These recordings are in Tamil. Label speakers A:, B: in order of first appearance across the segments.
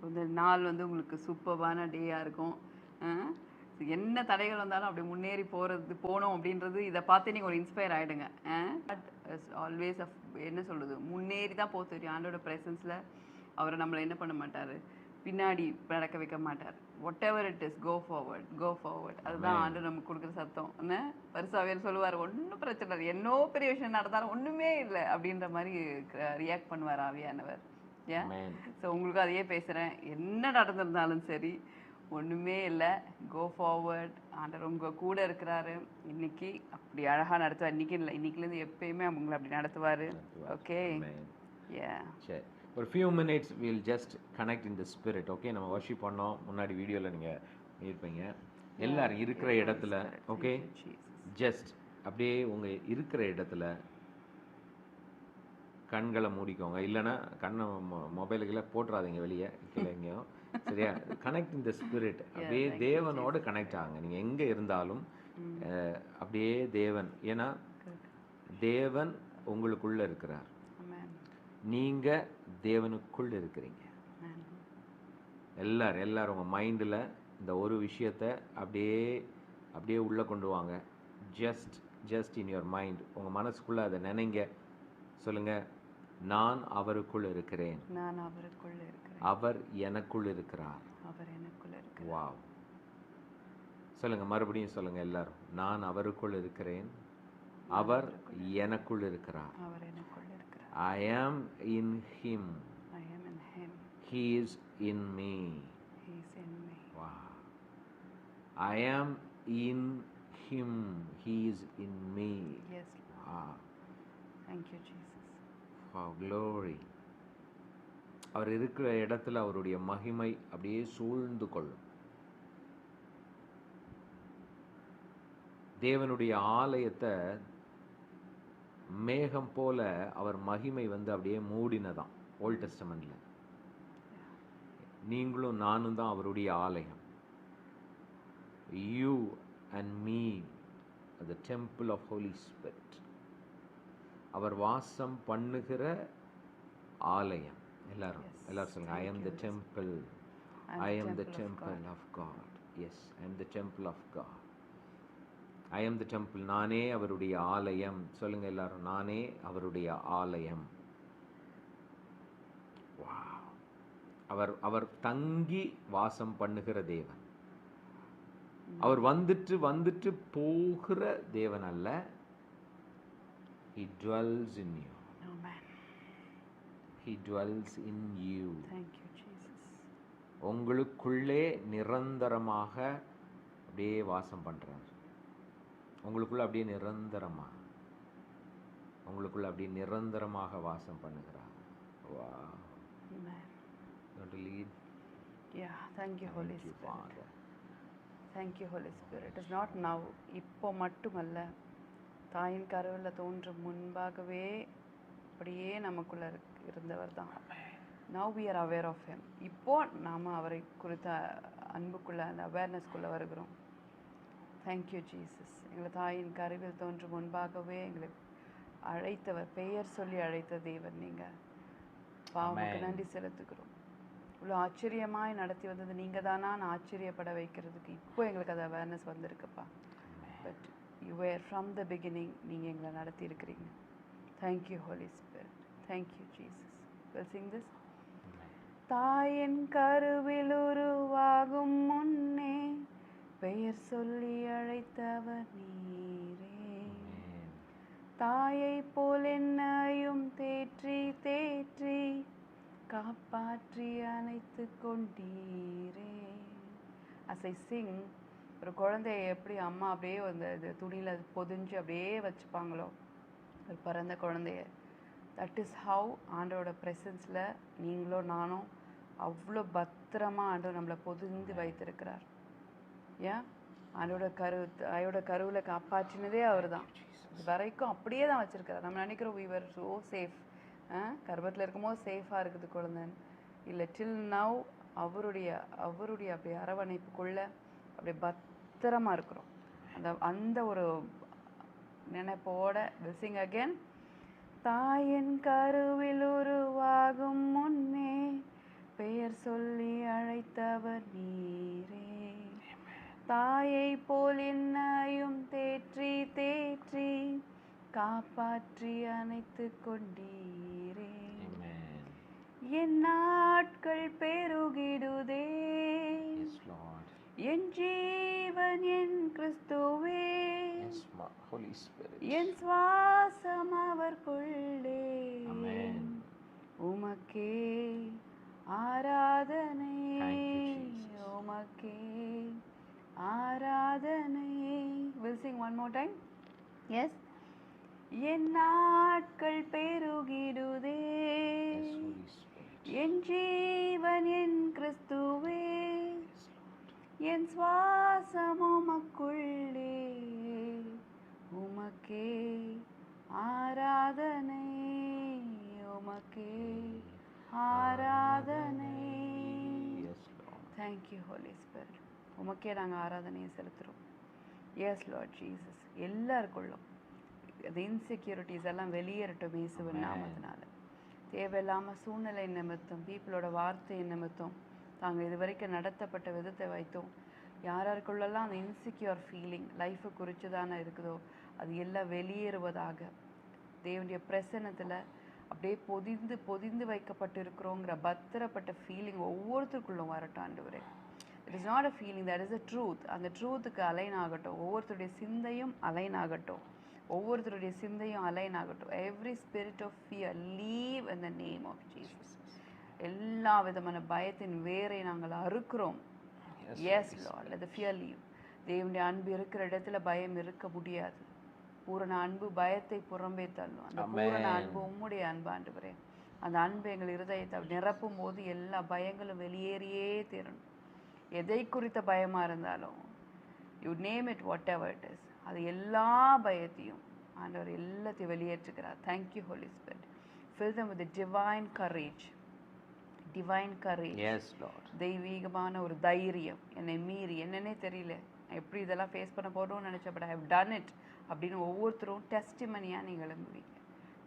A: இந்த நாள் வந்து உங்களுக்கு சூப்பர்பான டேயாக இருக்கும். அ என்ன தடைகள் வந்தாலும் அப்படி முன்னேறி போணும் அப்படின்றது இதை பார்த்து நீங்கள் ஒரு இன்ஸ்பயர் ஆகிடுங்க. பட் ஆல்வேஸ் என்ன சொல்கிறது, முன்னேறி தான் போக தெரியும். ஆண்டோட ப்ரெசன்ஸில் அவரை நம்மளை என்ன பண்ண மாட்டார், பின்னாடி நடக்க வைக்க மாட்டார். Whatever it is, go forward, go forward. அதுதான் ஆண்டு நமக்கு கொடுக்குற சத்தம். என்ன பரிசாவியர் சொல்லுவார், ஒன்றும் பிரச்சனை இல்லை, என்னோ பெரிய விஷயம் நடந்தாலும் ஒன்றுமே இல்லை அப்படின்ற மாதிரி ரியாக்ட் பண்ணுவார் ஆவியானவர். ஏன் ஸோ உங்களுக்கு அதையே பேசுகிறேன். என்ன நடந்திருந்தாலும் சரி, ஒன்றுமே இல்லை, கோ ஃபார்வர்ட். ஆண்டவர் உங்கள் கூட இருக்கிறாரு. இன்னைக்கு அப்படி அழகாக நடத்துவார். இன்னைக்கு இல்லை, இன்னைக்குலேருந்து எப்பயுமே உங்களை அப்படி நடத்துவார். ஓகே,
B: சரி. ஒரு few minutes will just connect in the spirit. Okay, நம்ம வர்ஷிப் பண்ணோம். முன்னாடி வீடியோவில் நீங்கள் இருப்பீங்க. எல்லாரும் இருக்கிற இடத்துல, ஓகே, ஜஸ்ட் அப்படியே உங்கள் இருக்கிற இடத்துல கண்களை மூடிக்கோங்க. இல்லைன்னா கண்ணை மொபைலுக்குள்ள போட்டுறாதீங்க வெளியே கீழே எங்கேயும். சரியா? கனெக்ட் இன் தி ஸ்பிரிட். அப்படியே தேவனோடு கனெக்ட் ஆகுங்க. நீங்கள் எங்கே இருந்தாலும் அப்படியே தேவன், ஏன்னா தேவன் உங்களுக்குள்ள இருக்கிறார், நீங்கள் தேவனுக்குள் இருக்கிறீங்க. எல்லாரும் உங்கள் மைண்டில் இந்த ஒரு விஷயத்தை அப்படியே உள்ளே கொண்டு வாங்க. ஜஸ்ட் இன் யுவர் மைண்ட், உங்கள் மனசுக்குள்ளே அதை நினைங்க. சொல்லுங்கள், நான் அவருக்குள் இருக்கிறேன், அவர் எனக்குள் இருக்கிறார். வாவ். சொல்லுங்க, மறுபடியும் சொல்லுங்க எல்லாரும், நான் அவருக்குள் இருக்கிறேன், அவர் எனக்குள் இருக்கிறார். I am in him, he is in me. Wow. I am in him, he is in me.
A: Yes.
B: Wow.
A: Thank you Jesus.
B: Wow, glory. அவர் இருக்கிற இடத்துல அவருடைய மகிமை அப்படியே சூழ்ந்து கொள்ளும். தேவனுடைய ஆலயத்தை மேகம் போல அவர் மகிமை வந்து அப்படியே மூடினதான் ஓல்ட் டெஸ்டமெண்ட்ல. நீங்களும் நானும் தான் அவருடைய ஆலயம். You and me are the temple of Holy Spirit. அவர் வாசம் பண்ணுகிற ஆலயம். எல்லாரும் சொல்லுங்க, I am the temple, I am the temple of God. Yes, I am the temple of God. I am the temple. நானே அவருடைய ஆலயம். சொல்லுங்க எல்லாரும், நானே அவருடைய ஆலயம். அவர் தங்கி வாசம் பண்ணுகிற தேவன். அவர் வந்துட்டு போகிற தேவன் அல்ல. He dwells in you.
A: Amen.
B: He dwells in you.
A: Thank you Jesus.
B: உங்களுக்குள்ளே நிரந்தரமாக அப்படியே வாசம் பண்றார். உங்களுக்குள்ள அப்படியே நிரந்தரமாக வாசம் பண்ணுகிறார். Wow.
A: Amen.
B: You want to lead?
A: Yeah, thank you Holy Spirit. Father. Thank you Holy Spirit. It is not now, இப்போ மட்டுமல்ல, தாயின் கருவில் தோன்றும் முன்பாகவே அப்படியே நமக்குள்ள இருந்தவர் தான். Now we are aware of him. இப்போ நாம் அவரை குறித்த அன்புக்குள்ள, அந்த அவேர்னஸ்குள்ளே வருகிறோம். Thank you Jesus. எங்களை தாயின் கருவில் தோன்றும் முன்பாகவே எங்களை அழைத்தவர், பெயர் சொல்லி அழைத்த தேவன் நீங்கள். பாவமுக்கு நன்றி செலுத்துகிறோம். இவ்வளோ ஆச்சரியமாய் நடத்தி வந்தது நீங்கள் தானா ஆச்சரியப்பட வைக்கிறதுக்கு இப்போ எங்களுக்கு அது அவேர்னஸ் வந்திருக்குப்பா. But you were from the beginning, நீங்கள் எங்களை நடத்தி இருக்கிறீங்க. Thank you Holi spirit. Thank you Jesus. Will sing this. தாயின் கருவில் உருவாகும் முன்னே பெயர் சொல்லி அழைத்தவர் நீரே. தாயை போல் என்னையும் தேற்றி காப்பாற்றி அணைத்து கொண்டீரே. As I sing, ஒரு குழந்தைய எப்படி அம்மா அப்படியே அந்த துணியில் பொதிஞ்சு அப்படியே வச்சுப்பாங்களோ ஒரு பிறந்த குழந்தைய, தட் இஸ் ஹவ் ஆண்டோட ப்ரெசன்ஸில் நீங்களும் நானும் அவ்வளோ பத்திரமா ஆண்டவர் நம்மளை பொதிந்து வைத்திருக்கிறார். ஏன் தாயோட கருவில் காப்பாற்றினதே அவர் தான். இது வரைக்கும் அப்படியே தான் வச்சுருக்கிறார். நம்ம நினைக்கிறோம் we were so safe, கர்ப்பத்தில் இருக்கும்போது சேஃபாக இருக்குது குழந்தைன்னு. இல்லை, டில் நவ் அவருடைய அப்படி அரவணைப்புக்குள்ளே அப்படி பத்திரமா இருக்கிறோம். அந்த ஒரு நினைப்போட வில் சிங் அகேன். தாயின் கருவில் உருவாகும் முன்னே பெயர் சொல்லி அழைத்தவர் நீரே. தாயை போல் என்னையும் தேற்றி தேற்றி காப்பாற்றி அணைத்து கொண்டீரே. என் நாட்கள் பெருகிடுதே, என் ஜீவன் என் கிறிஸ்துவே, என் சுவாசம் அவர்க்குள்ளே. உமக்கே ஆராதனை, உமக்கே ஆராதனை. We'll sing one more time. Yes. என் நாட்கள் பெருகிடுதே, என் ஜீவன் என் கிறிஸ்துவே, என் சுவாசம் உமக்குள்ளே. உமக்கே ஆராதனை, உமக்கே ஆராதனை. Thank you Holy Spirit. உமக்கே நாங்கள் ஆராதனையை செலுத்துகிறோம். S Lord Jesus. எல்லாருக்குள்ளும் அது இன்செக்யூரிட்டிஸ் எல்லாம் வெளியேறட்டும் இயேசுவின் நாமத்தினால. தேவையில்லாமல் சூழ்நிலை நிமித்தம், பீப்புளோட வார்த்தை நிமித்தம், தாங்கள் இது வரைக்கும் நடத்தப்பட்ட விதத்தை வைத்தோம் யாருக்குள்ளெல்லாம் அந்த இன்செக்யூர் ஃபீலிங் லைஃபை குறித்து தானே இருக்குதோ அது எல்லாம் வெளியேறுவதாக. தேவனுடைய பிரசன்னத்தில் அப்படியே பொதிந்து பொதிந்து வைக்கப்பட்டு இருக்கிறோங்கிற பத்திரப்பட்ட ஃபீலிங் ஒவ்வொருத்தருக்குள்ளும் வரட்டும் ஆண்டவரே. It is not a feeling, that is a truth. அந்த ட்ரூத்துக்கு அலைன் ஆகட்டும். ஒவ்வொருத்தருடைய சிந்தையும் அலைன் ஆகட்டும். ஒவ்வொருத்தருடைய சிந்தையும் அலைன் ஆகட்டும். Every spirit of fear leave in the name of Jesus. எல்லா விதமான பயத்தின் வேரை நாங்கள் அறுக்கிறோம். Yes Lord, let the fear leave. தேவனுடைய அன்பு இருக்கிற இடத்துல பயம் இருக்க முடியாது. பூரண அன்பு பயத்தை புறம்பே தள்ளும். அந்த பூரண அன்பு உம்முடைய அன்பு ஆண்டவரே. அந்த அன்பு எங்கள் இருதயத்தை நிரப்பும் போது எல்லா பயங்களும் வெளியேறியே தீரணும். எதை குறித்த பயமாக இருந்தாலும் you name it whatever it is, அது எல்லா பயத்தையும் ஆண்டவர் எல்லாத்தையும் வெளியேற்றுகிறார். Thank you Holi spirit. fill them with the divine courage. Divine courage. Yes Lord. தெய்வீகமான ஒரு தைரியம். என்னை மீறி என்னன்னே தெரியல, எப்படி இதெல்லாம் ஃபேஸ் பண்ண போகிறோம்னு நினச்ச, but I have done it அப்படின்னு ஒவ்வொருத்தரும் டெஸ்டிமனியாக நீங்கள் எழும்புவீங்க.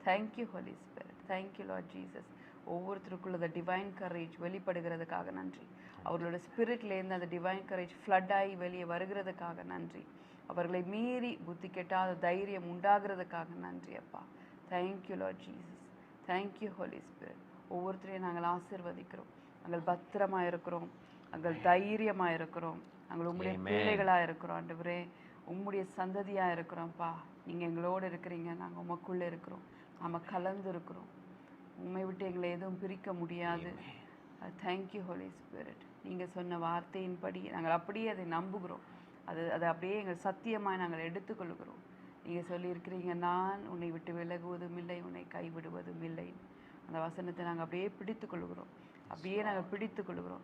A: Thank you Holi spirit. Thank you Lord Jesus. ஒவ்வொருத்தருக்குள்ள அந்த டிவைன் கரேஜ் வெளிப்படுகிறதுக்காக நன்றி. அவர்களோட ஸ்பிரிட்லேருந்து அந்த டிவைன் கரேஜ் ஃப்ளட் ஆகி வெளியே வருகிறதுக்காக நன்றி. அவர்களை மீறி புத்தி கெட்டாத தைரியம் உண்டாகிறதுக்காக நன்றி அப்பா. Thank you Lord Jesus. Thank you Holi Spirit. ஒவ்வொருத்தரையும் நாங்கள் ஆசீர்வதிக்கிறோம். நாங்கள் பத்திரமாக இருக்கிறோம், நாங்கள் தைரியமாக இருக்கிறோம், நாங்கள் உங்களுடைய பிள்ளைகளாக இருக்கிறோம் ஆண்டவரே. உம்முடைய சந்ததியாக இருக்கிறோம்ப்பா. நீங்கள் எங்களோடு இருக்கிறீங்க, நாங்கள் உமக்குள்ளே இருக்கிறோம், நாம் கலந்து இருக்கிறோம். உண்மை விட்டு எங்களை எதுவும் பிரிக்க முடியாது. Thank you Holi Spirit. நீங்கள் சொன்ன வார்த்தையின்படி நாங்கள் அப்படியே அதை நம்புகிறோம். அதை அப்படியே எங்கள் சத்தியமாக நாங்கள் எடுத்துக்கொள்கிறோம். நீங்கள் சொல்லியிருக்கிறீங்க, நான் உன்னை விட்டு விலகுவதும் இல்லை, உன்னை கைவிடுவதும் இல்லை. அந்த வசனத்தை நாங்கள் அப்படியே பிடித்து கொள்கிறோம், அப்படியே நாங்கள் பிடித்து கொள்கிறோம்.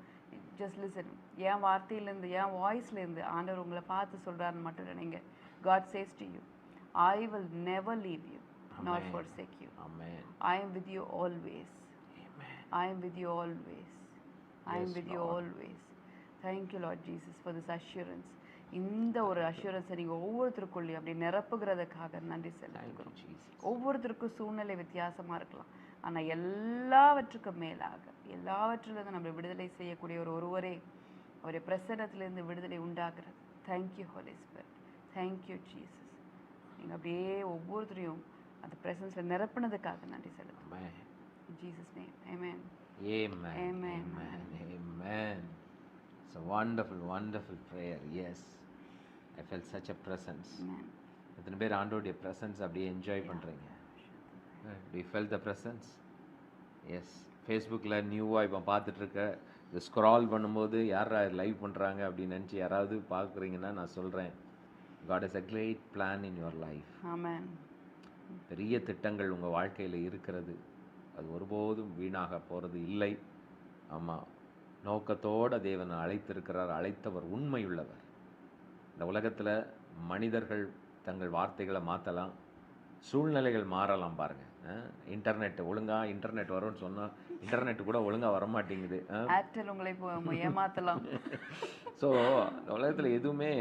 A: Just listen. என் வார்த்தையிலேருந்து, என் வாய்ஸ்லேருந்து ஆண்டவர் உங்களை பார்த்து சொல்கிறாருன்னு மட்டும் நினைங்க. God says to you, I will never leave you nor forsake you. Amen. I am with you always. Amen. I am with you always. I am with you always. Thank you Lord Jesus for this assurance. இந்த ஒரு அஷூரன்ஸை நீங்கள் ஒவ்வொருத்தருக்குள்ளேயும் அப்படி நிரப்புகிறதுக்காக நன்றி செலுத்துகிறோம். ஒவ்வொருத்தருக்கும் சூழ்நிலை வித்தியாசமாக இருக்கலாம், ஆனால் எல்லாவற்றுக்கும் மேலாக எல்லாவற்றிலிருந்து நம்மளை விடுதலை செய்யக்கூடிய ஒருவரே அவருடைய பிரசன்னத்திலிருந்து விடுதலை உண்டாகிறது. Thank you Holi spirit. Thank you Jesus. நீங்கள் அப்படியே ஒவ்வொருத்தரையும் அந்த பிரசன்ஸில் நிரப்புனதுக்காக நன்றி செலுத்துகிறோம். Jesus name. Amen. Amen. Amen. Amen. Amen. It's a wonderful, wonderful prayer. Yes. I felt such a presence. Amen. எத்தனை பேர் ஆண்டோடைய presence அப்படியே என்ஜாய் பண்ணுறீங்க? Do you feel the presence? Yes. ஃபேஸ்புக்கில் நியூவாக இப்போ பார்த்துட்ருக்க இது ஸ்க்ரால் பண்ணும்போது யார் லைவ் பண்ணுறாங்க அப்படின்னு நினச்சி யாராவது பார்க்குறீங்கன்னா நான் சொல்கிறேன், God has a great plan in your life. Amen. பெரிய திட்டங்கள் உங்கள் வாழ்க்கையில் இருக்கிறது. அது ஒருபோதும் வீணாக போகிறது இல்லை. ஆமாம், நோக்கத்தோடு தேவன் அழைத்திருக்கிறார். அழைத்தவர் உண்மையுள்ளவர். இந்த உலகத்தில் மனிதர்கள் தங்கள் வார்த்தைகளை மாற்றலாம், சூழ்நிலைகள் மாறலாம். பாருங்கள், இன்டர்நெட் ஒழுங்காக இன்டர்நெட் வரும்னு சொன்னால் இன்டர்நெட் கூட ஒழுங்காக வரமாட்டேங்குது. உங்களை ஏமாற்றலாம். ஸோ இந்த உலகத்தில் எதுவுமே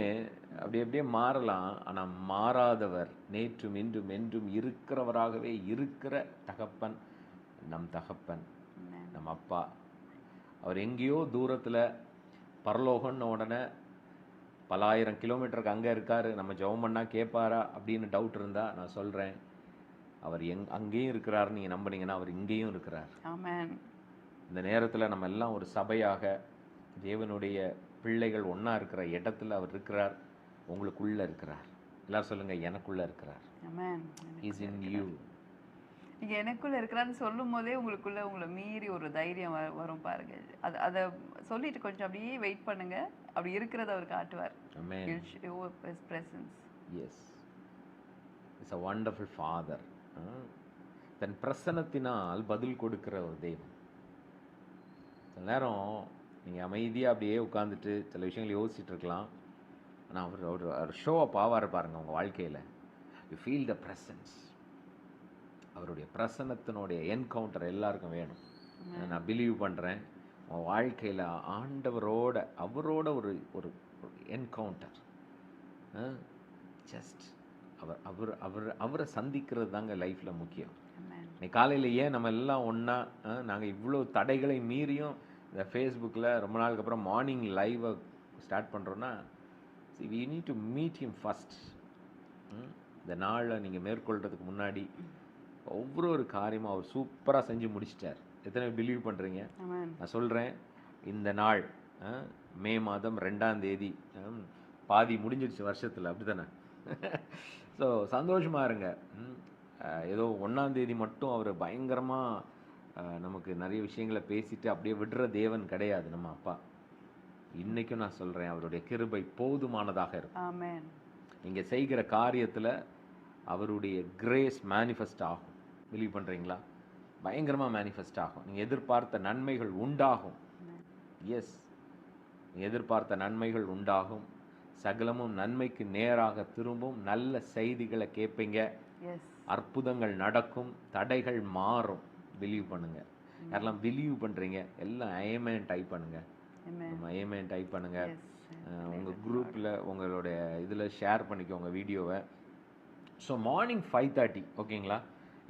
A: அப்படி அப்படியே மாறலாம். ஆனால் மாறாதவர், நேற்றும் இன்றும் என்றும் இருக்கிறவராகவே இருக்கிற தகப்பன் நம் தகப்பன், நம் அப்பா.
B: அவர் எங்கேயோ தூரத்தில் பரலோகம்னு உடனே பல ஆயிரம் கிலோமீட்டருக்கு அங்கே இருக்கார், நம்ம ஜெபம் பண்ணால் கேட்பாரா அப்படின்னு டவுட் இருந்தால் நான் சொல்கிறேன், அவர் அங்கேயும் இருக்கிறார். நீங்கள் நம்புனீங்கன்னா அவர் இங்கேயும் இருக்கிறார்.
A: ஆமென்.
B: இந்த நேரத்தில் நம்ம எல்லாம் ஒரு சபையாக தேவனுடைய பிள்ளைகள் ஒன்றா இருக்கிற இடத்துல அவர் இருக்கிறார், உங்களுக்குள்ளே இருக்கிறார். எல்லாரும் சொல்லுங்கள், எனக்குள்ளே இருக்கிறார்.
A: ஆமென்.
B: Is in you.
A: நீங்க எனக்குள்ள இருக்கிறான்னு சொல்லும் போதே உங்களுக்குள்ள உங்களை மீறி ஒரு தைரியம் வரும் பாருங்க. அதை சொல்லிட்டு கொஞ்சம் அப்படியே வெயிட் பண்ணுங்க, அப்படி இருக்கிறத அவர் காட்டுவார்.
B: Amen.
A: He'll show his presence.
B: Yes. It's a wonderful father. தன் பிரசன்னத்தினால் பதில் கொடுக்கிற ஒரு தெய்வம். சில நேரம் நீங்கள் அமைதியாக அப்படியே உட்காந்துட்டு சில விஷயங்கள் யோசிச்சுட்டு இருக்கலாம், ஆனால் அவர் ஷோ அப் ஆவார் பாருங்க உங்கள் வாழ்க்கையில். You feel the presence. அவருடைய பிரசன்னத்தினுடைய என்கவுண்டர் எல்லாருக்கும் வேணும். நான் பிலீவ் பண்ணுறேன் உங்கள் வாழ்க்கையில் ஆண்டவரோட அவரோட ஒரு ஒரு என்கவுண்டர், ஜஸ்ட் அவரை சந்திக்கிறது தாங்க லைஃப்பில் முக்கியம். இன்னைக்கு காலையில் ஏன் நம்ம எல்லாம் ஒன்றா நாங்கள் இவ்வளோ தடைகளை மீறியும் இந்த ஃபேஸ்புக்கில் ரொம்ப நாளுக்கு அப்புறம் மார்னிங் லைவை ஸ்டார்ட் பண்ணுறோன்னா, we need to meet him first. இந்த நாளை நீங்கள் மேற்கொள்கிறதுக்கு முன்னாடி ஒவ்வொரு காரியமும் அவர் சூப்பராக செஞ்சு முடிச்சிட்டார். எத்தனை பிலீவ் பண்ணுறீங்க? நான் சொல்கிறேன், இந்த நாள் மே மாதம் 2ஆம் தேதி, பாதி முடிஞ்சிடுச்சு வருஷத்தில், அப்படி தானே? ஸோ சந்தோஷமாக இருங்க. ஏதோ 1ஆம் தேதி மட்டும் அவர் பயங்கரமாக நமக்கு நிறைய விஷயங்களை பேசிட்டு அப்படியே விடுற தேவன் கிடையாது நம்ம அப்பா. இன்றைக்கும் நான் சொல்கிறேன், அவருடைய கிருபை போதுமானதாக இருக்கும். நீங்கள் செய்கிற காரியத்தில் அவருடைய கிரேஸ் மேனிஃபெஸ்ட் ஆகும். பிலீவ் பண்ணுறீங்களா? பயங்கரமாக மேனிஃபெஸ்ட் ஆகும். நீங்கள் எதிர்பார்த்த நன்மைகள் உண்டாகும். எஸ், நீங்கள் எதிர்பார்த்த நன்மைகள் உண்டாகும். சகலமும் நன்மைக்கு நேராக திரும்பும். நல்ல செய்திகளை கேட்பீங்க. அற்புதங்கள் நடக்கும். தடைகள் மாறும். பிலீவ் பண்ணுங்க. யாரெல்லாம் பிலீவ் பண்ணுறீங்க எல்லாம் ஐஎம்ஏன் டைப் பண்ணுங்க. ஐஎம்ஏன் டைப் பண்ணுங்க. உங்கள் குரூப்பில் உங்களுடைய இதில் ஷேர் பண்ணிக்கோங்க வீடியோவை. ஸோ மார்னிங் 5:30 ஓகேங்களா,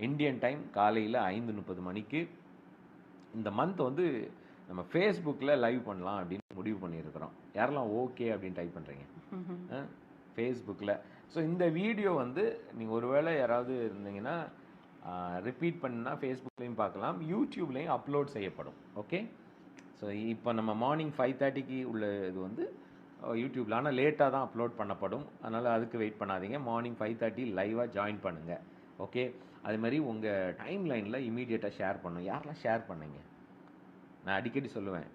B: இந்தியன் டைம் காலையில் 5:30 மணிக்கு இந்த மந்த் வந்து நம்ம ஃபேஸ்புக்கில் லைவ் பண்ணலாம் அப்படின்னு முடிவு பண்ணியிருக்கிறோம். யாரெல்லாம் ஓகே அப்படின்னு டைப் பண்ணுறீங்க ஃபேஸ்புக்கில்? ஸோ இந்த வீடியோ வந்து நீங்கள் ஒருவேளை யாராவது இருந்தீங்கன்னா ரிப்பீட் பண்ணினா ஃபேஸ்புக்லேயும் பார்க்கலாம், யூடியூப்லேயும் அப்லோட் செய்யப்படும். ஓகே, ஸோ இப்போ நம்ம மார்னிங் 5:30க்கு உள்ள இது வந்து யூடியூப்பில், ஆனால் லேட்டாக தான் அப்லோட் பண்ணப்படும். அதனால் அதுக்கு வெயிட் பண்ணாதீங்க. மார்னிங் 5:30 லைவாக ஜாயின் பண்ணுங்கள். ஓகே, அது மாதிரி உங்கள் டைம் லைனில் இமீடியட்டாக ஷேர் பண்ணணும். யாரெல்லாம் ஷேர் பண்ணீங்க? நான் அடிக்கடி சொல்லுவேன்,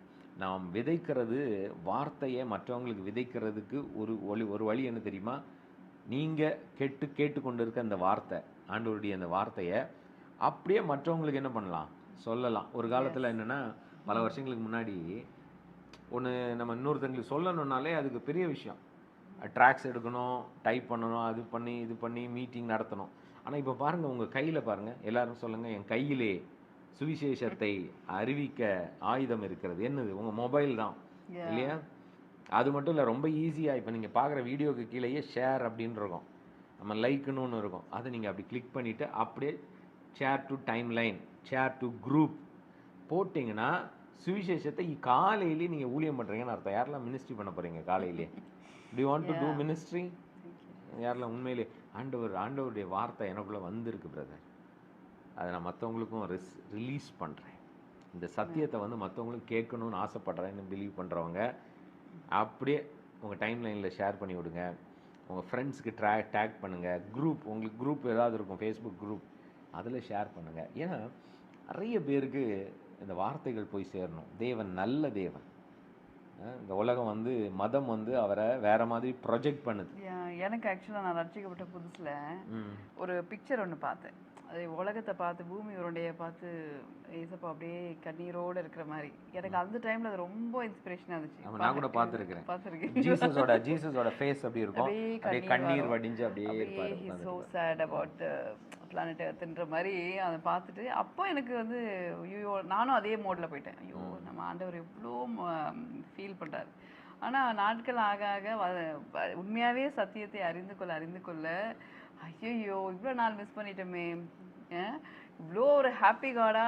B: நாம் விதைக்கிறது வார்த்தையை மற்றவங்களுக்கு விதைக்கிறதுக்கு ஒரு வழி என்ன தெரியுமா? நீங்கள் கேட்டுக்கொண்டு இருக்க அந்த வார்த்தை, ஆண்டவருடைய அந்த வார்த்தையை அப்படியே மற்றவங்களுக்கு என்ன பண்ணலாம், சொல்லலாம். ஒரு காலத்தில் என்னென்னா, பல வருஷங்களுக்கு முன்னாடி ஒன்று நம்ம இன்னொருத்தங்களுக்கு சொல்லணுன்னாலே அதுக்கு பெரிய விஷயம். ட்ராக்ஸ் எடுக்கணும், டைப் பண்ணணும், அது பண்ணி இது பண்ணி மீட்டிங் நடத்தணும். ஆனால் இப்போ பாருங்கள், உங்கள் கையில் பாருங்கள். எல்லாரும் சொல்லுங்கள், என் கையிலே சுவிசேஷத்தை அறிவிக்க ஆயுதம் இருக்கிறது. என்னது? உங்கள் மொபைல் தான் இல்லையா? அது மட்டும் இல்லை, ரொம்ப ஈஸியாக இப்போ நீங்கள் பார்க்குற வீடியோக்கு கீழேயே ஷேர் அப்படின்னு இருக்கும், நம்ம லைக்குன்னு ஒன்று இருக்கும். அதை நீங்கள் அப்படி கிளிக் பண்ணிவிட்டு அப்படியே share to time line, share to group போட்டிங்கன்னா சுவிசேஷத்தை காலையிலேயே நீங்கள் ஊழியம் பண்ணுறீங்கன்னு அர்த்தம். யாரெல்லாம் மினிஸ்ட்ரி பண்ண போகிறீங்க காலையிலே? Do want to do ministry? யாரெல்லாம் உண்மையிலே ஆண்டவருடைய வார்த்தை எனக்குள்ளே வந்திருக்கு பிரதர், அதை நான் மற்றவங்களுக்கும் ரிலீஸ் பண்ணுறேன். இந்த சத்தியத்தை வந்து மற்றவங்களும் கேட்கணும்னு ஆசைப்பட்றேன்னு பிலீவ் பண்ணுறவங்க அப்படியே உங்கள் டைம் லைனில் ஷேர் பண்ணி விடுங்க. உங்கள் ஃப்ரெண்ட்ஸுக்கு டேக் பண்ணுங்கள். குரூப், உங்களுக்கு குரூப் ஏதாவது இருக்கும், ஃபேஸ்புக் குரூப், அதில் ஷேர் பண்ணுங்கள். ஏன்னா நிறைய பேருக்கு இந்த வார்த்தைகள் போய் சேரணும். தேவன் நல்ல தேவன். இந்த உலகம் வந்து மதம் வந்து அவரை வேற மாதிரி ப்ரொஜெக்ட் பண்ணுது.
A: எனக்கு ஆக்சுவலாக நான் ரட்சிக்கப்பட்ட புதுசில் ஒரு பிக்சர் ஒன்று பார்த்தேன். அது உலகத்தை பார்த்து, பூமி உருண்டையை பார்த்து ஏசப்பா அப்படியே கண்ணீரோடு இருக்கிற மாதிரி. எனக்கு அந்த டைமில் அது ரொம்ப இன்ஸ்பிரேஷனாக இருந்துச்சு.
B: நான் கூட பார்த்துருக்கேன். ஜீசஸோட ஃபேஸ் அப்படி இருக்கும், அப்படியே கண்ணீர் வடிஞ்சு அப்படியே இருப்பாரு.
A: so sad about the planet earthன்ற மாதிரி அதை பார்த்துட்டு அப்போ எனக்கு வந்து ஐயோ, நானும் அதே மோடில் போயிட்டேன். ஐயோ, நம்ம ஆண்டவர் எவ்வளோ ஃபீல் பண்ணுறாரு. ஆனால் நாட்கள் ஆக ஆக உண்மையாகவே சத்தியத்தை அறிந்து கொள்ள ஐயோ இவ்வளோ நாள் மிஸ் பண்ணிட்டோமே, இவ்வளோ ஒரு ஹாப்பி காடா,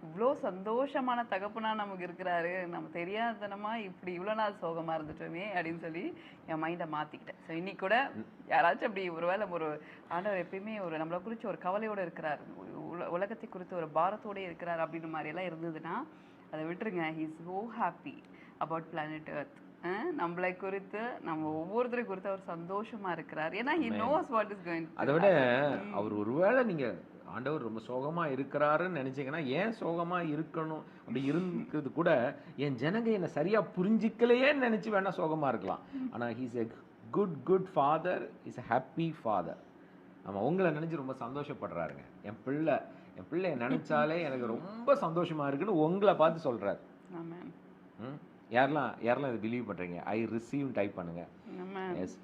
A: இவ்வளோ சந்தோஷமான தகப்பனா நமக்கு இருக்கிறாரு. நம்ம தெரியாதனமா இப்படி இவ்வளோ நாள் சோகமா இருந்துட்டோமே அப்படின்னு சொல்லி என் மைண்டை மாத்திக்கிட்டேன். ஸோ இன்னைக்கு கூட யாராச்சும் அப்படி ஒருவேளை ஒரு ஆண்டவர் எப்பயுமே ஒரு நம்மளை குறித்து ஒரு கவலையோடு இருக்கிறார், உலகத்தை குறித்து ஒரு பாரத்தோடு இருக்கிறார் அப்படின்னு மாதிரி எல்லாம் இருந்ததுன்னா அதை விட்டுருங்க. He is so happy about planet earth. நம்மளை குறித்து நம்ம ஒவ்வொருத்தரை குறித்து அவர் சந்தோஷமா இருக்கிறார். ஏன்னா he knows what is going to
B: அதை விட அவர் ஒருவேளை நீங்க ஆண்டவர் ரொம்ப சோகமா இருக்கிறாருன்னு நினைச்சீங்கன்னா ஏன் சோகமா இருக்கணும் அப்படி இருக்கிறது கூட என் ஜனங்க என்ன சரியா புரிஞ்சிக்கலையேன்னு நினைச்சு வேணா சோகமா இருக்கலாம். ஆனா he's a good father, is a happy father. நம்ம உங்களை நினைச்சு ரொம்ப சந்தோஷப்படுறாருங்க. என் பிள்ளைய நினைச்சாலே எனக்கு ரொம்ப சந்தோஷமா இருக்குன்னு உங்களை பார்த்து சொல்றாரு. யாரெல்லாம் இதை பிலீவ் பண்றீங்க? ஐ ரிசீவ் டைப் பண்ணுங்க. எஸ்,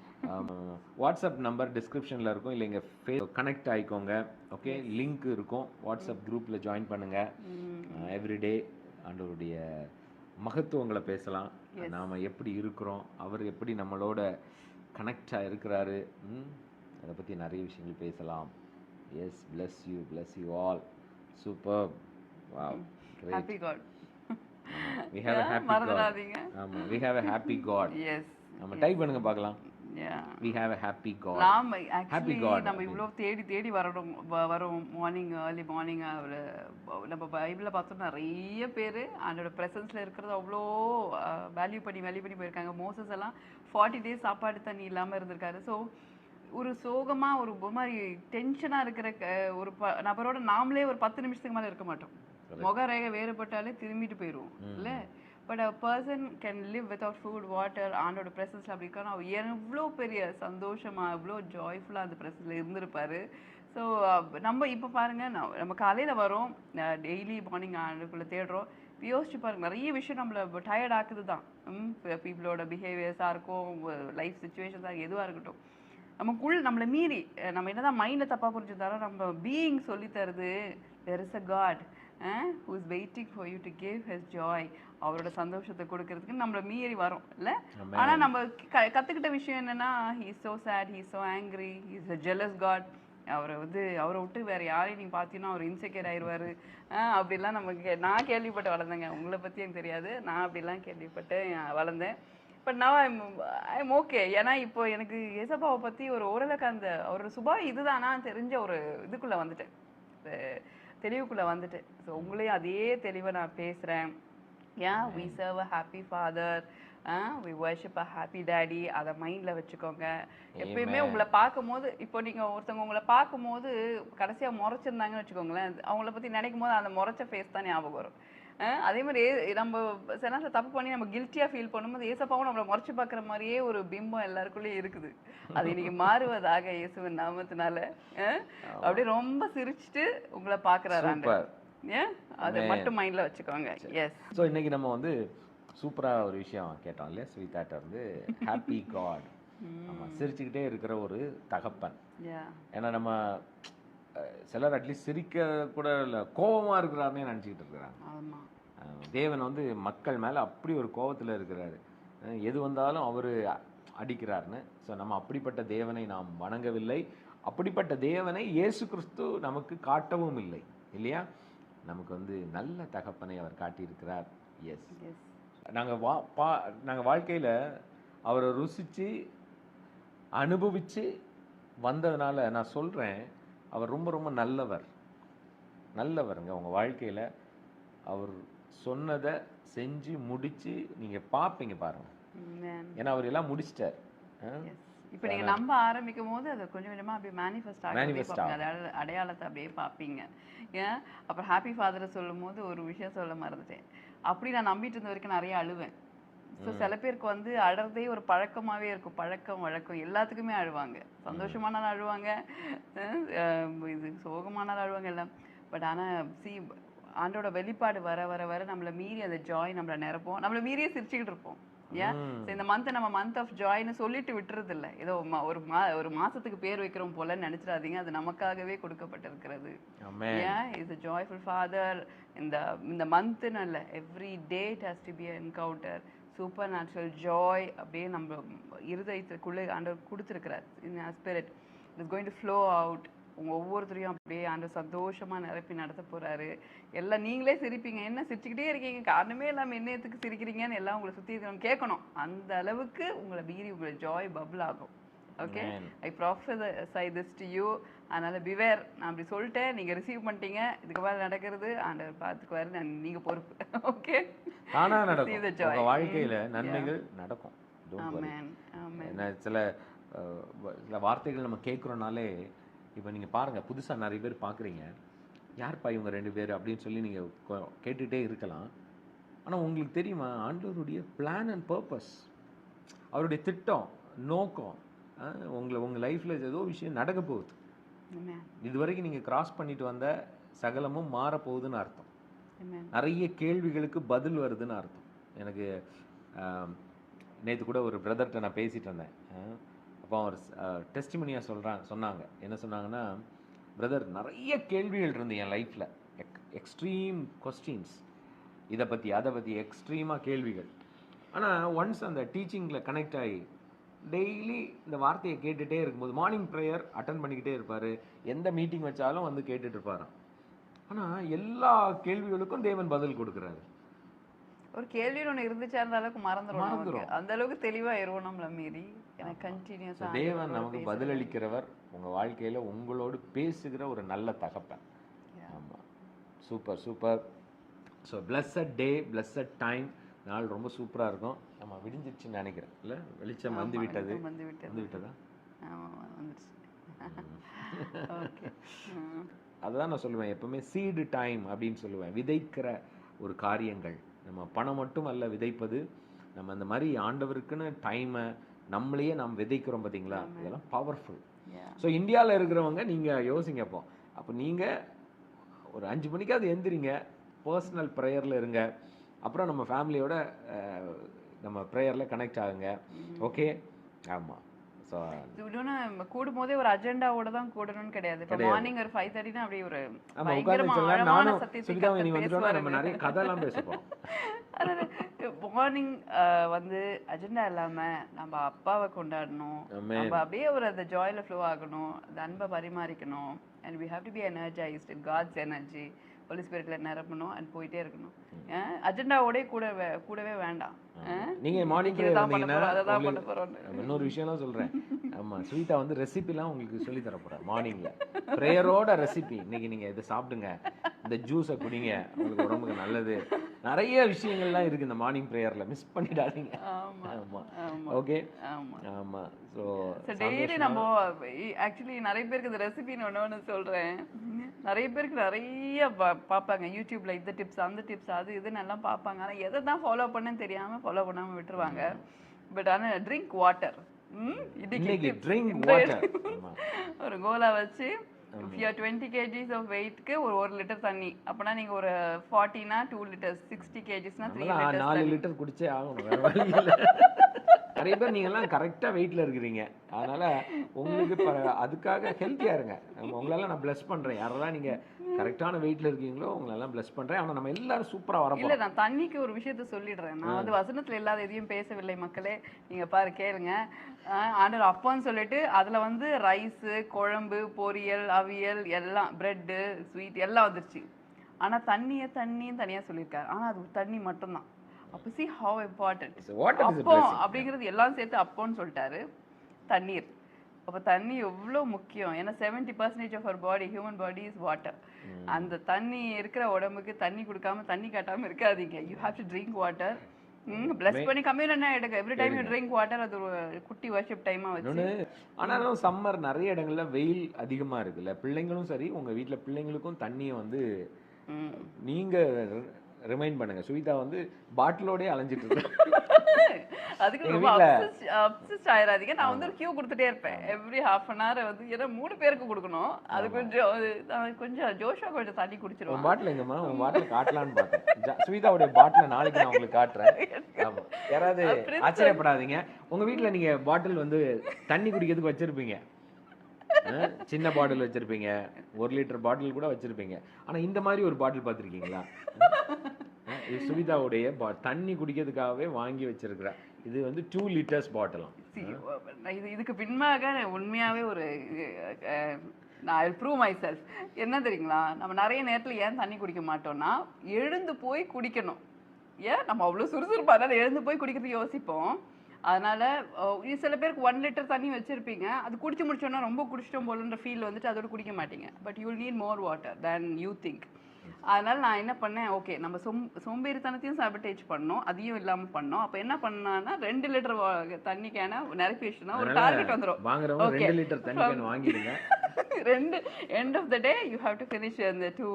B: வாட்ஸ்அப் நம்பர் டிஸ்கிரிப்ஷன்ல இருக்கும், இல்லை இங்கே கனெக்ட் ஆகிக்கோங்க. ஓகே, லிங்க் இருக்கும், வாட்ஸ்அப் குரூப்ல ஜாயின் பண்ணுங்க. எவ்ரிடே ஆண்டவருடைய மகத்துவங்களை பேசலாம். நாம எப்படி இருக்கிறோம், அவர் எப்படி நம்மளோட கனெக்டா இருக்கிறாரு, அதை பத்தி நிறைய விஷயங்கள் பேசலாம். Yes, bless you all. Superb. Wow, great.
A: Happy God.
B: We have a happy God. ஆமா, we have a happy God.
A: Yes.
B: நம்ம டைப் பண்ணுங்க பார்க்கலாம்.
A: Yeah.
B: We have a happy God.
A: நாம actually நம்ம இவ்ளோ தேடி வரோம் ஏர்லி மார்னிங். நம்ம பைபிள்ல பார்த்தோம் நிறைய பேர் அதோட பிரசன்ஸ்ல இருக்கிறது அவ்வளோ வேல்யூ பண்ணி போயிருக்காங்க. மோசஸ் எல்லாம் 40 days சாப்பாடு தண்ணி இல்லாம இருந்திருக்காரு. ஸோ ஒரு சோகமா ஒரு மாதிரி டென்ஷனா இருக்கிற ஒரு நபரோட நாமளே ஒரு 10 நிமிஷத்துக்கு மேல இருக்க மாட்டோம். முக ரேகை வேறுபட்டாலே திரும்பிட்டு போயிடுவோம் இல்ல. But a person can live without food water ஆண்டோட ப்ரெசன்ஸில் அப்படி இருக்கா. அவர் எவ்வளோ பெரிய சந்தோஷமா எவ்வளோ ஜாய்ஃபுல்லாக அந்த ப்ரெசன்ஸில் இருந்திருப்பாரு. ஸோ நம்ம இப்போ பாருங்க, நம்ம காலையில் வரோம், டெய்லி மார்னிங் ஆண்டுக்குள்ளே தேடுறோம். யோசிச்சு பாருங்க, நிறைய விஷயம் நம்மளை டயர்ட் ஆக்குது தான். பீப்புளோட பிஹேவியர்ஸாக இருக்கும், லைஃப் சுச்சுவேஷன்ஸாக எதுவாக இருக்கட்டும், நம்மளை மீறி நம்ம என்னதான் மைண்டை தப்பாக புரிஞ்சுருந்தாலும் நம்ம பீயிங் சொல்லி தருது there is a God who is waiting for you to give his joy. அவரோட சந்தோஷத்தை கொடுக்கறதுக்கு நம்மள மீறி வரோம் இல்ல. ஆனா நம்ம கத்துக்கிட்ட விஷயம் என்னன்னா, he is so sad, he is so angry, he is a jealous God. அவரை விட்டு வேற யாரையும் நீங்க பார்த்தீங்கன்னா அவர் இன்செக்யூர் ஆயிடுவாரு அப்படிலாம் நான் கேள்விப்பட்டு வளர்ந்தேங்க. உங்களை பத்தி எனக்கு தெரியாது, நான் அப்படிலாம் கேள்விப்பட்டு வளர்ந்தேன். பட் நான் ஐம் ஓகே. ஏன்னா இப்போ எனக்கு ஏசப்பாவை பத்தி ஓரளவுக்கு அந்த அவரோட சுபாவம் இதுதானா தெரிஞ்ச ஒரு இதுக்குள்ள வந்துட்டேன், தெளிவுக்குள்ள வந்துட்டேன். ஸோ உங்களையும் அதே தெளிவை நான் பேசுறேன். ஏன் we serve a happy father, we worship a happy daddy. அதை மைண்ட்ல வச்சுக்கோங்க. எப்பயுமே உங்களை பார்க்கும் போது, இப்போ நீங்க ஒருத்தவங்க உங்களை பார்க்கும் போது கடைசியா முறைச்சிருந்தாங்கன்னு வச்சுக்கோங்களேன், அவங்கள பத்தி நினைக்கும் போது அந்த முறைச்ச ஃபேஸ் தான் ஞாபகம் வரும். அதே மாதிரி நம்ம சில நேரத்தில் தப்பு பண்ணி நம்ம கில்ட்டியா ஃபீல் பண்ணும்போது ஏசப்பாவும் நம்மளை முறைச்சு பார்க்குற மாதிரியே ஒரு பிம்பம் எல்லாருக்குள்ளேயும் இருக்குது. அது இன்னைக்கு மாறுவதாக இயேசுவின் நாமத்தினால. அப்படியே ரொம்ப சிரிச்சுட்டு உங்களை பார்க்குறாரு. அதை மட்டும் மைண்ட்ல வச்சுக்கோங்க. எஸ்.
B: ஸோ இன்னைக்கு நம்ம சூப்பரா ஒரு விஷயம் கேட்டோம் இல்லையா, ஸ்வீட்டாட்ட ஹாப்பி காட். ஆமா, சிரிச்சுக்கிட்டே இருக்கிற ஒரு தகப்பன். ஏன்னா நம்ம சிலர் அட்லீஸ்ட் சிரிக்க கூட இல்லை, கோபமா இருக்கிறாருன்னு நினச்சிக்கிட்டு இருக்கிறாங்க. தேவன் மக்கள் மேல அப்படி ஒரு கோபத்துல இருக்கிறாரு, எது வந்தாலும் அவரு அடிக்கிறாருன்னு. ஸோ நம்ம அப்படிப்பட்ட தேவனை நாம் வணங்கவில்லை, அப்படிப்பட்ட தேவனை இயேசு கிறிஸ்து நமக்கு காட்டவும் இல்லை இல்லையா. நமக்கு நல்ல தகப்பனை அவர் காட்டியிருக்கிறார். எஸ், நாங்கள் வாழ்க்கையில் அவரை ருசித்து அனுபவித்து வந்ததுனால நான் சொல்கிறேன், அவர் ரொம்ப ரொம்ப நல்லவருங்க. உங்கள் வாழ்க்கையில் அவர் சொன்னதை செஞ்சு முடித்து நீங்கள் பார்ப்பீங்க பாருங்க. ஏன்னா அவர் எல்லாம் முடிச்சிட்டார்.
A: இப்போ நீங்கள் நம்ப ஆரம்பிக்கும் போது அதை கொஞ்சம் கொஞ்சமாக அப்படியே மேனிஃபெஸ்ட் ஆகும், அடையாளத்தை அப்படியே பார்ப்பீங்க. ஏன் அப்புறம் ஹாப்பி ஃபாதரை சொல்லும் போது ஒரு விஷயம் சொல்ல மறந்துட்டேன். அப்படி நான் நம்பிட்டு இருந்த வரைக்கும் நிறைய அழுவேன். ஸோ சில பேருக்கு அழறதே ஒரு பழக்கமாகவே இருக்கும், பழக்கம் வழக்கம், எல்லாத்துக்குமே அழுவாங்க. சந்தோஷமானாலும் அழுவாங்க, இது சோகமானாலும் அழுவாங்க எல்லாம். பட் ஆனால் ஆண்டோட வெளிப்பாடு வர வர வர நம்மளை மீறி அந்த ஜாய் நம்மளை நிரப்போம், நம்மளை மீறியே சிரிச்சுக்கிட்டு இருப்போம். ஏன் இந்த நம்ம மந்த் ஆஃப் ஜாய்னு சொல்லிட்டு விட்டுறது இல்லை, ஏதோ ஒரு மாசத்துக்கு பேர் வைக்கிறோம் போல நினைச்சிடாதீங்க, அது நமக்காகவே கொடுக்கப்பட்டிருக்கிறது. ஏன் இஸ் a joyful father. இந்த மந்த்னு இல்லை, every day it has to be an encounter, supernatural joy அப்படியே நம்ம இருதயத்துக்குள்ளே ஆண்டவர் கொடுத்துருக்கிறார். in our spirit it is going to flow out உங்கள் ஒவ்வொருத்தரையும் அப்படியே ஆண்டவர் சந்தோஷமாக நிரப்பி நடத்த போகிறாரு. எல்லாம் நீங்களே சிரிப்பீங்க, என்ன சிரிச்சுக்கிட்டே இருக்கீங்க, காரணமே இல்லாமல் என்னத்துக்கு சிரிக்கிறீங்கன்னு எல்லாம் உங்களை சுற்றி இருக்கிறவங்க கேட்கணும். அந்த அளவுக்கு உங்களை மீறி உங்களை ஜாய் பபிள் ஆகும். Okay, I ப்ராஃபஸை this to you. அதனால் பிவேர், நான் அப்படி சொல்லிட்டேன், நீங்கள் ரிசீவ் பண்ணிட்டீங்க, இதுக்கு மேலே நடக்கிறது ஆண்டவர் பார்த்துக்குவாரு, நீங்கள் பொறுப்பு. ஓகே,
B: தானா நடக்கும், உங்க வாழ்க்கையில நன்மைகள் நடக்கும். சில சில வார்த்தைகள் நம்ம கேட்குறோனாலே, இப்போ நீங்கள் பாருங்கள், புதுசாக நிறைய பேர் பார்க்குறீங்க, யார்ப்பா இவங்க 2 பேர் அப்படின்னு சொல்லி நீங்கள் கேட்டுகிட்டே இருக்கலாம். ஆனால் உங்களுக்கு தெரியுமா, ஆண்டவருடைய பிளான் அண்ட் பர்பஸ், அவருடைய திட்டம், நோக்கம், உங்கள் லைஃப்பில் ஏதோ விஷயம் நடக்க போகுது. இது வரைக்கும் நீங்கள் கிராஸ் பண்ணிட்டு வந்த சகலமும் மாறப்போகுதுன்னு அர்த்தம். நிறைய கேள்விகளுக்கு பதில் வருதுன்னு அர்த்தம். எனக்கு நேற்று கூட ஒரு பிரதர்கிட்ட நான் பேசிகிட்டு இருந்தேன். அப்போ அவர் டெஸ்டிமனியாக சொன்னாங்க. என்ன சொன்னாங்கன்னா, பிரதர், நிறைய கேள்விகள் இருந்து என் லைஃப்பில், எக்ஸ்ட்ரீம் கொஸ்டின்ஸ், இதை பற்றி அதை பற்றி எக்ஸ்ட்ரீமாக கேள்விகள். ஆனால் ஒன்ஸ் அந்த டீச்சிங்கில் கனெக்ட் ஆகி டெய்லி இந்த வார்த்தையை கேட்டுகிட்டே இருக்கும்போது, மார்னிங் ப்ரேயர் அட்டன் பண்ணிக்கிட்டே இருப்பார், எந்த மீட்டிங் வச்சாலும் வந்து கேட்டுட்டு இருப்பாராம். ஆனால் எல்லா கேள்விகளுக்கும் தேவன் பதில் கொடுக்குறாரு.
A: ஒரு கேள்வி ஒன்று இருந்துச்சா அந்த அளவுக்கு மறந்துடும், அந்த அளவுக்கு தெளிவாயிருவோம் நம்மள மீறி. எனக்கு கண்டினியூஸா
B: தேவன் நமக்கு பதிலளிக்கிறவர், உங்க வாழ்க்கையில உங்களோடு பேசுகிற ஒரு நல்ல தகப்பன். ஆமா, சூப்பர் சூப்பர். ஸோ பிளஸட் டே, பிளஸட் டைம். நாள் ரொம்ப சூப்பரா இருக்கும். நம்ம விடிஞ்சிருச்சுன்னு நினைக்கிறேன், இல்லை? வெளிச்சம் வந்து விட்டதா? அதுதான் நான் சொல்லுவேன், எப்பவுமே சீடு டைம் அப்படின்னு சொல்லுவேன். விதைக்கிற ஒரு காரியங்கள், நம்ம பணம் மட்டும் அல்ல விதைப்பது, நம்ம அந்த மாதிரி ஆண்டவருக்குன்னு டைமை நம்மளையே நாம் விதைக்கிறோம் பார்த்தீங்களா, இதெல்லாம் பவர்ஃபுல். ஸோ இந்தியாவில் இருக்கிறவங்க நீங்கள் யோசிங்கப்போ, அப்போ நீங்கள் ஒரு 5 மணிக்காவது எந்திரிங்க, பர்சனல் ப்ரேயரில் இருங்க, அப்புறம் நம்ம ஃபேமிலியோட நம்ம ப்ரேயரில் கனெக்ட் ஆகுங்க. ஓகே, ஆமாம். ஸோ
A: கூடும் போதே ஒரு அஜெண்டாவோட தான் கூடணும்னு கிடையாது. இப்போ மார்னிங் ஒரு 5:30 அப்படி ஒரு
B: நம்ம நிறைய கதையெல்லாம் பேசுவோம்.
A: மார்னிங் வந்து அஜெண்டா இல்லாம நம்ம அப்பாவை கொண்டாடணும், நம்ம அப்படியே ஒரு அந்த ஜாயில ஃப்ளோ ஆகணும், அந்த அன்பை பரிமாறிக்கணும். And we have to be energized in God's energy. Holy ஸ்பிரிட்ல நிரப்பணும் அண்ட் போயிட்டே இருக்கணும். அஜெண்டாவோட கூடவே வேண்டாம்.
B: நீங்க மார்னிங் இன்னொரு விஷயம்லாம் சொல்றேன். ஆமா, ஸ்வீதா வந்து ரெசிபிலாம் உங்களுக்கு சொல்லி தர போறேன் மார்னிங்ல. ப்ரேயரோட ரெசிபி. இன்னைக்கு நீங்க இதை சாப்பிடுங்க, இந்த ஜூஸை குடிங்க, உங்களுக்கு உடம்புக்கு நல்லது, நிறைய விஷயங்கள்லாம் இருக்கு இந்த மார்னிங் ப்ரேயர்ல, மிஸ் பண்ணிடாதீங்க. ஆமா, ஓகே. ஆமா, ஸோ
A: டெய்லி நம்ம ஆக்சுவலி நிறைய பேருக்கு இந்த ரெசிபின்னு ஒன்று சொல்றேன். நிறைய பேருக்கு நிறைய பார்ப்பாங்க யூடியூப்ல, இந்த டிப்ஸ் அந்த டிப்ஸ் அது இதுன்னு எல்லாம் பார்ப்பாங்க. ஆனால் எதை தான் ஃபாலோ பண்ணன்னு தெரியாம ஃபாலோ பண்ணாம விட்டுருவாங்க. பட் ஆனால் ட்ரிங்க் வாட்டர், ஒரு கோலா வச்சு 20 kgs of weightக்கு ஒரு 1 லிட்டர் தண்ணி. அப்பனா நீங்க ஒரு 40னா 2 லிட்டர்ஸ், 60 kgsனா 3 லிட்டர்ஸ்,
B: 4 லிட்டர் குடிச்சே ஆகணும், வேற வழி இல்ல. நிறைய பேர் நீங்க எல்லாம் கரெக்டா வெயிட்ல இருக்கிறீங்க, அதனால உங்களுக்கு அதுக்காக ஹெல்த்தியா இருங்க. உங்களெல்லாம் நான் பிளஸ் பண்றேன், யாரெல்லாம் நீங்க கரெக்டான வெயிட்ல இருக்கீங்களோ உங்களெல்லாம் பிளஸ் பண்றேன். ஆனா நம்ம எல்லாரும் சூப்பரா வர போறோம்.
A: இல்ல, நான் தண்ணிக்கு ஒரு விஷயத்த சொல்லிடுறேன். நான் வந்து வசனத்துல இல்லாத எதையும் பேசவில்லை மக்களே, நீங்க பாரு கேளுங்க. ஆண்டவர் அப்பான்னு சொல்லிட்டு அதுல வந்து ரைஸ், குழம்பு, பொரியல், அவியல் எல்லாம், பிரெட்டு, ஸ்வீட் எல்லாம் வந்துருச்சு. ஆனா தண்ணியும் தனியா சொல்லியிருக்காரு. ஆனா அது தண்ணி மட்டும்தான். அப்போ see how important அப்போ அப்படிங்கிறது எல்லாம் சேர்த்து அப்போன்னு சொல்லிட்டாரு. தண்ணீர், அப்போ தண்ணி எவ்வளோ முக்கியம். ஏன்னா 70% of our body, human body is water. அந்த தண்ணி இருக்கிற உடம்புக்கு தண்ணி கொடுக்காம தண்ணி காட்டாம இருக்காதீங்க. You have to drink water. Plus பண்ணி கம்மியா எடுங்க. Every time you drink water. அது ஒரு குட்டி வர்ஷிப் டைமா வச்சு.
B: ஆனாலும் சம்மர் நிறைய இடங்கள்ல வெயில் அதிகமா இருக்குல்ல, பிள்ளைங்களும் சரி, உங்க வீட்டுல பிள்ளைங்களுக்கும் தண்ணியை வந்து நீங்க ரிமைண்ட் பண்ணுங்க. சுவிதா வந்து பாட்டிலோடய அலைஞ்சிட்டு இருக்கு.
A: அதுக்கு ரொம்ப அப்சஸ்ட் ஆயிராதீங்க. நான் வந்து ஒரு கியூ கொடுத்துட்டே இருப்பேன் எவ்ரி half an hour. வந்து ஏன்னா 3 பேருக்கு கொடுக்கணும். அது கொஞ்சம் ஜோஷா கொஞ்சம் தண்ணி குடிச்சிருவோம்.
B: பாட்டில் எங்கம்மா, உங்க பாட்டில் காட்டலான்னு பார்த்தேன். சுவிதாவுடைய பாட்டில் நாளைக்கு நான் உங்களுக்கு காட்டுறேன். ஆமா, யாராவது ஆச்சரியப்படாதீங்க. உங்க வீட்டுல நீங்க பாட்டில் வந்து தண்ணி குடிக்கிறதுக்கு வச்சிருப்பீங்க, சின்ன பாட்டில் வச்சிருப்பீங்க, 1 லிட்டர் பாட்டில் கூட வச்சிருப்பீங்க. ஆனா இந்த மாதிரி ஒரு பாட்டில் பார்த்துருக்கீங்களா? சுவிதாவுடைய தண்ணி குடிக்கிறதுக்காகவே வாங்கி வச்சிருக்கிற இது வந்து 2 லிட்டர்ஸ் பாட்டிலாம்.
A: இதுக்கு பின்பாக உண்மையாவே ஒரு நான் ஐ ப்ரூவ் மை செல்ஃப். என்ன தெரியுங்களா, நம்ம நிறைய நேரத்தில் ஏன் தண்ணி குடிக்க மாட்டோம்னா, எழுந்து போய் குடிக்கணும். ஏன் நம்ம அவ்வளோ சுறுசுறுப்பாக இருந்தாலும் எழுந்து போய் குடிக்கிறது யோசிப்போம். அதனால சில பேருக்கு 1 லிட்டர் தண்ணி வச்சிருப்பீங்க, அது குடிச்சு முடிச்சோன்னா ரொம்ப குடிச்சிட்டோம் போலன்ற ஃபீல் வந்துட்டு அதோட குடிக்க மாட்டீங்க. But you will need more water than you think. அதனால நான் என்ன பண்ணேன், ஓகே நம்ம சோம்பேறித்தனத்தையும் சாபிட்டேஜ் பண்ணோம், அதையும் இல்லாமல் பண்ணோம். அப்போ என்ன பண்ணான்னா 2 லிட்டர் தண்ணி கேனை நிரப்பி வச்சுன்னா ஒரு டார்கெட் வந்துடும்.
B: வாங்குறவங்க 2 லிட்டர் தண்ணி கேன் வாங்கிடுங்க.
A: End of the day you have to finish அந்த 2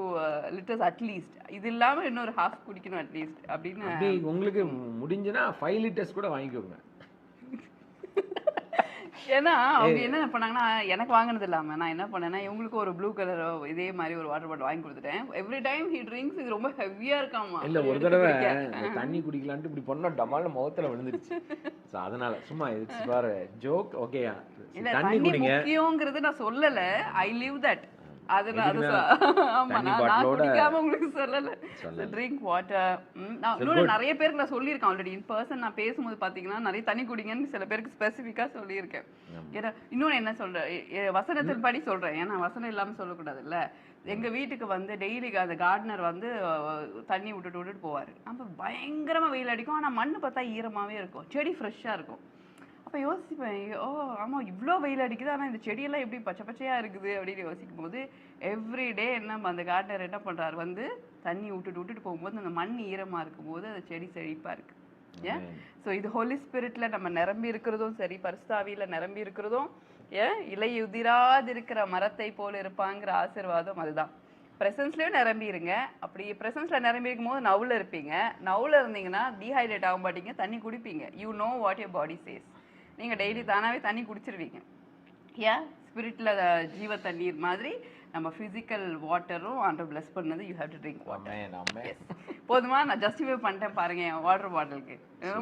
A: லிட்டர்ஸ் அட்லீஸ்ட். இது இல்லாமல் இன்னொரு ஹாஃப் குடிக்கணும் அட்லீஸ்ட் அப்படின்னு.
B: உங்களுக்கு முடிஞ்சுன்னா 5 லிட்டர்ஸ் கூட வாங்கிக்கோங்க.
A: ஏன்னா அவங்க என்ன பண்ணாங்கன்னா, எனக்கு வாங்கினது இல்லாமல் நான் என்ன பண்ணேன்னா, இவங்களுக்கு ஒரு ப்ளூ கலரோ இதே மாதிரி ஒரு வாட்டர் பாட்டில் வாங்கி கொடுத்துட்டேன். எவ்ரி டைம் ஹி ட்ரிங்க்ஸ் இது ரொம்ப ஹெவியாக இருக்காமா.
B: இல்லை ஒரு தடவை தண்ணி குடிக்கலான்ட்டு இப்படி பண்ணோம், டமால்னு முகத்தில் விழுந்துருச்சு. ஸோ அதனால சும்மா இட்ஸ் ஃபார் ஜோக். ஓகே,
A: தண்ணி முக்கியங்கிறது நான் சொல்லலை, ஐ லிவ் தட். அது நான் குடிக்காம உங்களுக்கு சொல்லலை. Drink water. நான் இன்னொன்று நிறைய பேருக்கு நான் சொல்லியிருக்கேன் ஆல்ரெடி இன் பர்சன். நான் பேசும்போது பார்த்தீங்கன்னா நிறைய தண்ணி குடிங்கன்னு சில பேருக்கு ஸ்பெசிஃபிக்காக சொல்லியிருக்கேன். ஏன்னா இன்னொன்று என்ன சொல்கிறேன், வசனத்தின் படி சொல்கிறேன், ஏன்னா வசனம் இல்லாமல் சொல்லக்கூடாதுல்ல. எங்கள் வீட்டுக்கு வந்து டெய்லி அந்த கார்டனர் வந்து தண்ணி விட்டுட்டு போவார். அப்போ பயங்கரமாக வெயில் அடிக்கும், ஆனால் மண் பார்த்தா ஈரமாகவே இருக்கும், செடி ஃப்ரெஷ்ஷாக இருக்கும். அப்போ யோசிப்பேன், ஓ ஆமாம் இவ்வளோ வெயில் அடிக்குது, ஆனால் இந்த செடியெல்லாம் எப்படி பச்சை பச்சையாக இருக்குது அப்படின்னு யோசிக்கும் போது எவ்ரிடே என்ன அந்த கார்டனர் என்ன பண்ணுறாரு, வந்து தண்ணி விட்டுட்டு போகும்போது அந்த மண் ஈரமாக இருக்கும்போது அந்த செடி செழிப்பாக இருக்குது. ஏன் ஸோ இது ஹோலி ஸ்பிரிட்டில் நம்ம நிரம்பி இருக்கிறதும் சரி, பரிசுத்தாவியில் நிரம்பி இருக்கிறதும், ஏன் இலை உதிராது இருக்கிற மரத்தை போல் இருப்பாங்கிற ஆசீர்வாதம் அதுதான். ப்ரெசன்ஸ்லேயும் நிரம்பி இருங்க. அப்படி ப்ரெசன்ஸில் நிரம்பி இருக்கும் போது நவுல இருப்பீங்க. நவுல இருந்தீங்கன்னா டீஹைட்ரேட் ஆக மாட்டீங்க, தண்ணி குடிப்பீங்க. You know what your body says. நீங்கள் டெய்லி தானாகவே தண்ணி குடிச்சிருவீங்க. ஏன் ஸ்பிரிட்டில் ஜீவ தண்ணீர் மாதிரி நம்ம ஃபிசிக்கல் வாட்டரும் ஆண்டவர் பிளஸ் பண்ணது. You have to drink water. போதுமா, நான் ஜஸ்டிஃபை பண்ணிட்டேன் பாருங்க என் வாட்டர் பாட்டிலுக்கு.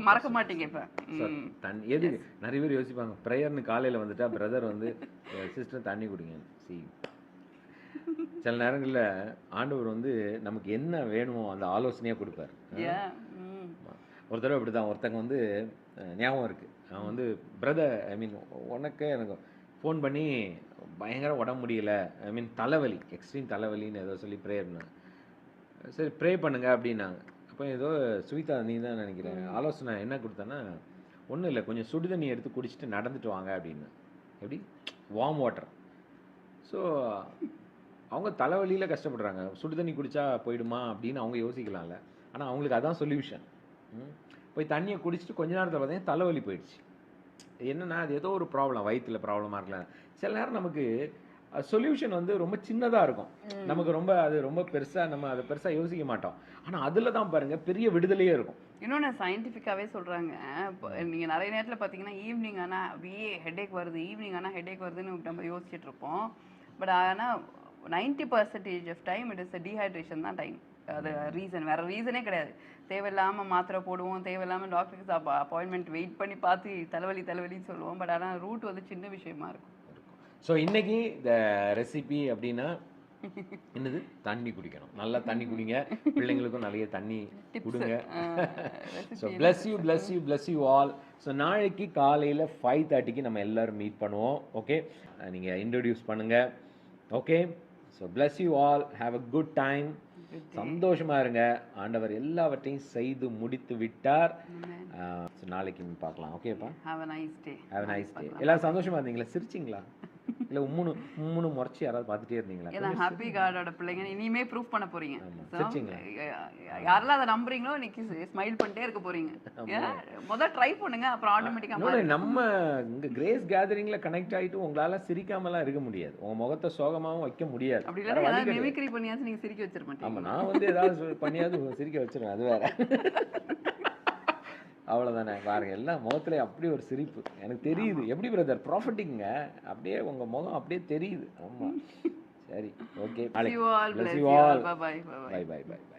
A: மறக்க மாட்டீங்க. இப்போ
B: தண்ணி எது நிறைய பேர் யோசிப்பாங்க, ப்ரேயர்னு காலையில் வந்துட்டா பிரதர் வந்து சிஸ்டர் தண்ணி குடிங்க. சில நேரங்களில் ஆண்டவர் வந்து நமக்கு என்ன வேணுமோ அந்த ஆலோசனையாக கொடுப்பார். ஒரு தடவை இப்படி தான் ஒருத்தங்க வந்து ஞாபகம் இருக்குது, அவன் வந்து பிரதர் ஐ மீன் உனக்கு எனக்கு ஃபோன் பண்ணி பயங்கர உடம்பு முடியல, ஐ மீன் தலைவலி, எக்ஸ்ட்ரீம் தலைவலின்னு ஏதோ சொல்லி ப்ரேயர்னா, சரி ப்ரே பண்ணுங்க அப்படின்னாங்க. அப்போ ஏதோ சுவிதா நீ தான் நினைக்கிறேன் ஆலோசனை என்ன கொடுத்தேன்னா, ஒன்றும் இல்லை கொஞ்சம் சுடு தண்ணி எடுத்து குடிச்சிட்டு நடந்துட்டு வாங்க அப்படின்னு. எப்படி வார்ம் வாட்டர். ஸோ அவங்க தலைவலியில் கஷ்டப்படுறாங்க, சுடு தண்ணி குடித்தா போயிடுமா அப்படின்னு அவங்க யோசிக்கலாம்ல. ஆனால் அவங்களுக்கு அதான் சொல்யூஷன். போய் தண்ணியை குடிச்சிட்டு கொஞ்ச நேரத்தில் பார்த்தீங்கன்னா தலைவலி போயிடுச்சு. என்னென்னா அது ஏதோ ஒரு ப்ராப்ளம், வயிற்றில் ப்ராப்ளமாக இருக்கலாம். சில நேரம் நமக்கு சொல்யூஷன் வந்து ரொம்ப சின்னதாக இருக்கும், நமக்கு ரொம்ப அது ரொம்ப பெருசாக நம்ம அதை பெருசாக யோசிக்க மாட்டோம். ஆனால் அதில் தான் பாருங்கள் பெரிய விடுதலையே இருக்கும்.
A: இன்னொன்று சயின்டிஃபிக்காகவே சொல்கிறாங்க, நீங்கள் நிறைய நேரத்தில் பார்த்தீங்கன்னா ஈவினிங் ஆனால் அப்படியே ஹெடேக் வருது, ஈவினிங் ஆனால் ஹெடேக் வருதுன்னு நம்ம யோசிச்சுட்டு இருப்போம். பட் ஆனால் 90% of time it is dehydration தான் டைம். அது ரீசன், வேறு ரீசனே கிடையாது. தேவையில்லாமல் மாத்திரை போடுவோம், தேவையில்லாமல் டாக்டருக்கு அப்பாயின்மெண்ட் வெயிட் பண்ணி பார்த்து தலைவலின்னு சொல்லுவோம். பட் ஆனால் ரூட் வந்து சின்ன விஷயமா இருக்கும்.
B: ஸோ இன்னைக்கு இந்த ரெசிபி அப்படின்னா என்னது, தண்ணி குடிக்கணும், நல்லா தண்ணி குடிங்க, பிள்ளைங்களுக்கும் நிறைய தண்ணி கொடுங்க. So bless you all. So நாளைக்கு காலையில் 5:30 நம்ம எல்லோரும் மீட் பண்ணுவோம். ஓகே, நீங்கள் இன்ட்ரடியூஸ் பண்ணுங்கள். Okay, so bless you all, have a good time. சந்தோஷமா இருங்க, ஆண்டவர் எல்லாவற்றையும் செய்து முடித்து விட்டார். நாளைக்கு பார்க்கலாம். ஓகேப்பா,
A: have a nice day.
B: எல்லாரும் சந்தோஷமா இருந்தீங்களா, சிரிச்சிங்களா, இல்லை உம்முன்னு முறைச்சி யாராவது பார்த்துட்டே இருந்தீங்களா?
A: ஏன்னா ஹாப்பி காடோட பிள்ளைங்க இனிமே ப்ரூஃப் பண்ண போறீங்க. யாரெல்லாம் அதை நம்புறீங்களோ இன்னைக்கு ஸ்மைல் பண்ணிட்டே இருக்க போறீங்க. முதல்ல ட்ரை பண்ணுங்க, அப்புறம் ஆட்டோமேட்டிக்கா.
B: நம்ம இங்க கிரேஸ் கேதரிங்ல கனெக்ட் ஆயிட்டு உங்களால சிரிக்காமலாம் இருக்க முடியாது, உங்க முகத்தை சோகமாவும் வைக்க முடியாது.
A: அப்படி இல்லை, ஏதாவது மிமிக்ரி பண்ணியாச்சு நீங்க சிரிக்க வச்சிட மாட்டீங்க.
B: ஆமா, நான் வந்து ஏதாவது பண்ணியாவது சிரிக்க வச்சிருவேன், அது வேற. அவ்வளோதானே, பாருங்க எல்லாம் முகத்துல அப்படி ஒரு சிரிப்பு எனக்கு தெரியுது. எப்படி பிரதர் ப்ராஃபிட்டிங்க, அப்படியே உங்க முகம் அப்படியே தெரியுது. ஆமா, சரி, okay,
A: bless you all. Bye.